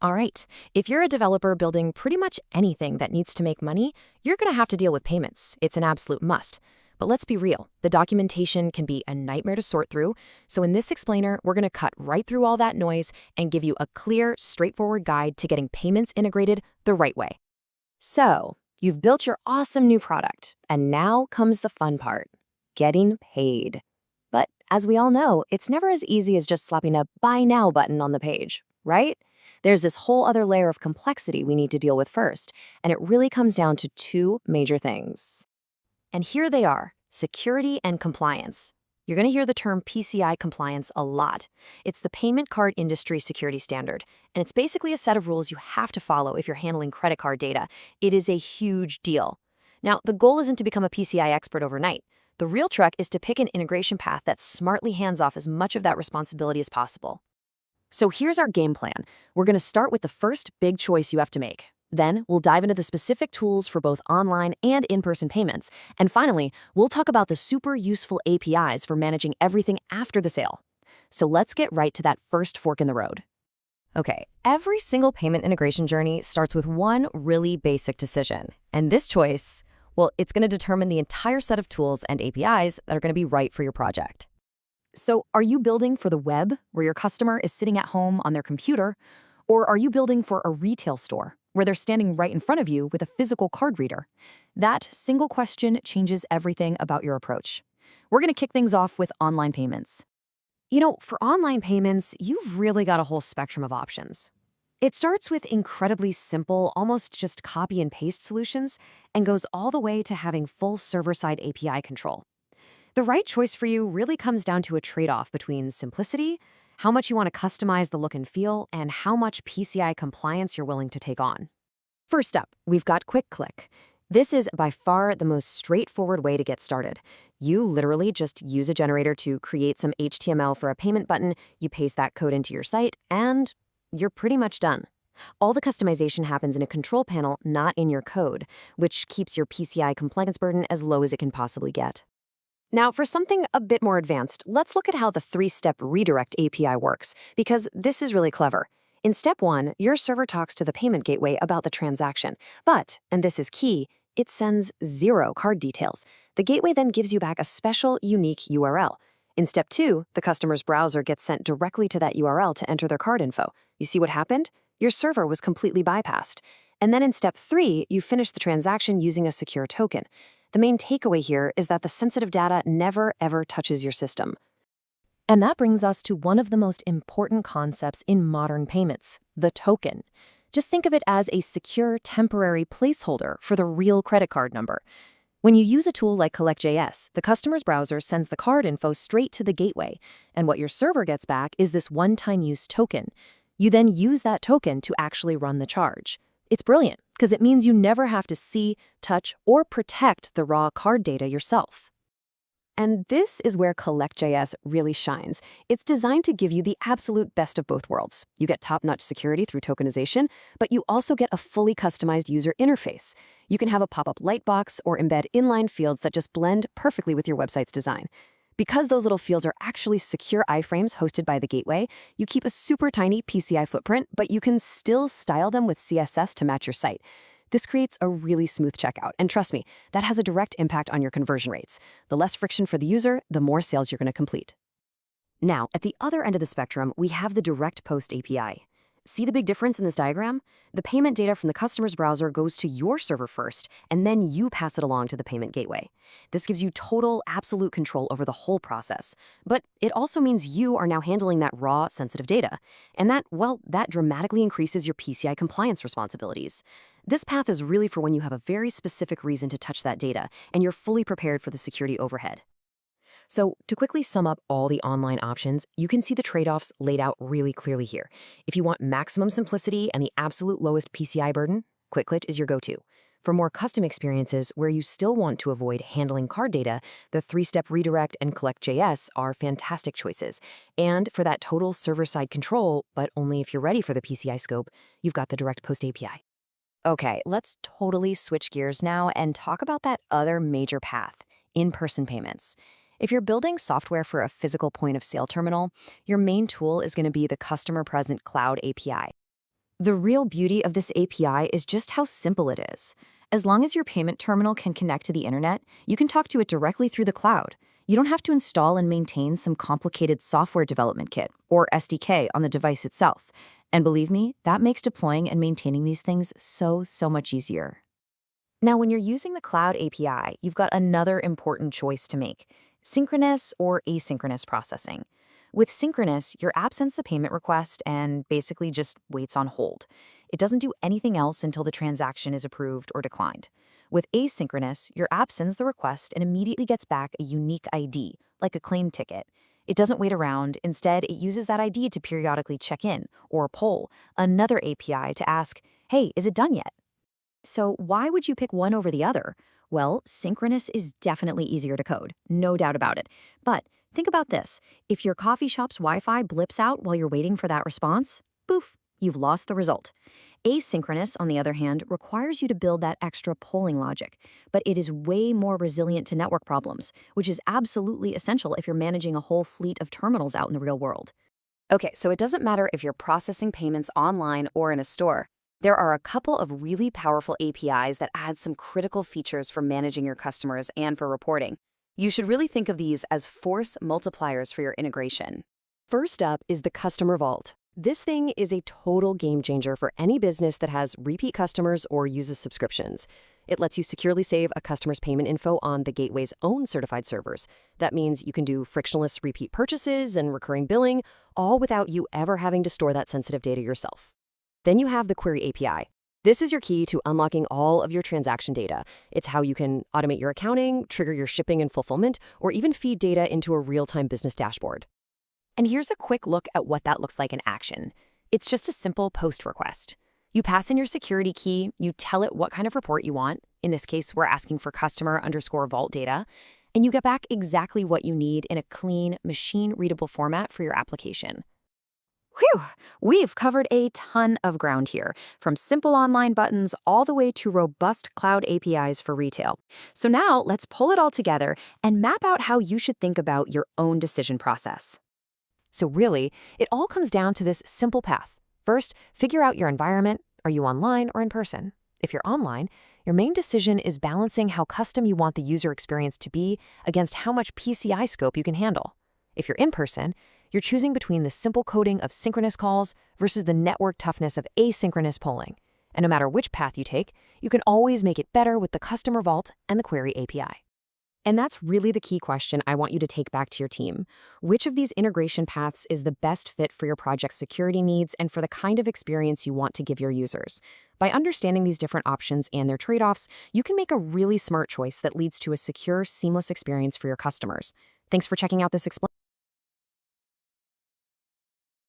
All right, if you're a developer building pretty much anything that needs to make money, you're going to have to deal with payments. It's an absolute must. But let's be real, the documentation can be a nightmare to sort through. So in this explainer, we're going to cut right through all that noise and give you a clear, straightforward guide to getting payments integrated the right way. So, you've built your awesome new product, and now comes the fun part, getting paid. But as we all know, it's never as easy as just slapping a Buy Now button on the page, right? There's this whole other layer of complexity we need to deal with first, and it really comes down to two major things. And here they are, security and compliance. You're going to hear the term PCI compliance a lot. It's the payment card industry security standard, and it's basically a set of rules you have to follow if you're handling credit card data. It is a huge deal. Now, the goal isn't to become a PCI expert overnight. The real trick is to pick an integration path that smartly hands off as much of that responsibility as possible. So here's our game plan. We're going to start with the first big choice you have to make. Then we'll dive into the specific tools for both online and in-person payments. And finally, we'll talk about the super useful APIs for managing everything after the sale. So let's get right to that first fork in the road. Okay, every single payment integration journey starts with one really basic decision. And this choice, well, it's going to determine the entire set of tools and APIs that are going to be right for your project. So are you building for the web, where your customer is sitting at home on their computer? Or are you building for a retail store, where they're standing right in front of you with a physical card reader? That single question changes everything about your approach. We're going to kick things off with online payments. You know, for online payments, you've really got a whole spectrum of options. It starts with incredibly simple, almost just copy and paste solutions, and goes all the way to having full server-side API control. The right choice for you really comes down to a trade-off between simplicity, how much you want to customize the look and feel, and how much PCI compliance you're willing to take on. First up, we've got Click. This is by far the most straightforward way to get started. You literally just use a generator to create some HTML for a payment button, you paste that code into your site, and you're pretty much done. All the customization happens in a control panel, not in your code, which keeps your PCI compliance burden as low as it can possibly get. Now, for something a bit more advanced, let's look at how the three-step redirect API works, because this is really clever. In step 1, your server talks to the payment gateway about the transaction, but, and this is key, it sends 0 card details. The gateway then gives you back a special, unique URL. In step 2, the customer's browser gets sent directly to that URL to enter their card info. You see what happened? Your server was completely bypassed. And then in step 3, you finish the transaction using a secure token. The main takeaway here is that the sensitive data never, ever touches your system. And that brings us to one of the most important concepts in modern payments, the token. Just think of it as a secure, temporary placeholder for the real credit card number. When you use a tool like Collect.js, the customer's browser sends the card info straight to the gateway, and what your server gets back is this one-time use token. You then use that token to actually run the charge. It's brilliant, because it means you never have to see, touch, or protect the raw card data yourself. And this is where Collect.js really shines. It's designed to give you the absolute best of both worlds. You get top-notch security through tokenization, but you also get a fully customized user interface. You can have a pop-up lightbox or embed inline fields that just blend perfectly with your website's design. Because those little fields are actually secure iframes hosted by the gateway, you keep a super tiny PCI footprint, but you can still style them with CSS to match your site. This creates a really smooth checkout, and trust me, that has a direct impact on your conversion rates. The less friction for the user, the more sales you're going to complete. Now, at the other end of the spectrum, we have the Direct Post API. See the big difference in this diagram? The payment data from the customer's browser goes to your server first, and then you pass it along to the payment gateway. This gives you total, absolute control over the whole process. But it also means you are now handling that raw, sensitive data. And that dramatically increases your PCI compliance responsibilities. This path is really for when you have a very specific reason to touch that data, and you're fully prepared for the security overhead. So to quickly sum up all the online options, you can see the trade-offs laid out really clearly here. If you want maximum simplicity and the absolute lowest PCI burden, Click is your go-to. For more custom experiences where you still want to avoid handling card data, the three-step redirect and Collect.js are fantastic choices. And for that total server-side control, but only if you're ready for the PCI scope, you've got the Direct Post API. Okay, let's totally switch gears now and talk about that other major path, in-person payments. If you're building software for a physical point-of-sale terminal, your main tool is going to be the Customer Present Cloud API. The real beauty of this API is just how simple it is. As long as your payment terminal can connect to the internet, you can talk to it directly through the cloud. You don't have to install and maintain some complicated software development kit or SDK on the device itself. And believe me, that makes deploying and maintaining these things so much easier. Now, when you're using the Cloud API, you've got another important choice to make: synchronous or asynchronous processing. With synchronous, your app sends the payment request and basically just waits on hold. It doesn't do anything else until the transaction is approved or declined. With asynchronous, your app sends the request and immediately gets back a unique ID, like a claim ticket. It doesn't wait around. Instead, it uses that ID to periodically check in or poll another API to ask, hey, is it done yet? So why would you pick one over the other? Well, synchronous is definitely easier to code, no doubt about it. But think about this. If your coffee shop's Wi-Fi blips out while you're waiting for that response, poof, you've lost the result. Asynchronous, on the other hand, requires you to build that extra polling logic, but it is way more resilient to network problems, which is absolutely essential if you're managing a whole fleet of terminals out in the real world. Okay, so it doesn't matter if you're processing payments online or in a store. There are a couple of really powerful APIs that add some critical features for managing your customers and for reporting. You should really think of these as force multipliers for your integration. First up is the Customer Vault. This thing is a total game changer for any business that has repeat customers or uses subscriptions. It lets you securely save a customer's payment info on the gateway's own certified servers. That means you can do frictionless repeat purchases and recurring billing, all without you ever having to store that sensitive data yourself. Then you have the Query API. This is your key to unlocking all of your transaction data. It's how you can automate your accounting, trigger your shipping and fulfillment, or even feed data into a real-time business dashboard. And here's a quick look at what that looks like in action. It's just a simple post request. You pass in your security key, you tell it what kind of report you want. In this case, we're asking for customer_vault data, and you get back exactly what you need in a clean, machine-readable format for your application. Whew, we've covered a ton of ground here, from simple online buttons all the way to robust cloud APIs for retail. So now let's pull it all together and map out how you should think about your own decision process. So really, it all comes down to this simple path. First, figure out your environment. Are you online or in person? If you're online, your main decision is balancing how custom you want the user experience to be against how much PCI scope you can handle. If you're in person, you're choosing between the simple coding of synchronous calls versus the network toughness of asynchronous polling. And no matter which path you take, you can always make it better with the Customer Vault and the Query API. And that's really the key question I want you to take back to your team. Which of these integration paths is the best fit for your project's security needs and for the kind of experience you want to give your users? By understanding these different options and their trade-offs, you can make a really smart choice that leads to a secure, seamless experience for your customers. Thanks for checking out this explanation.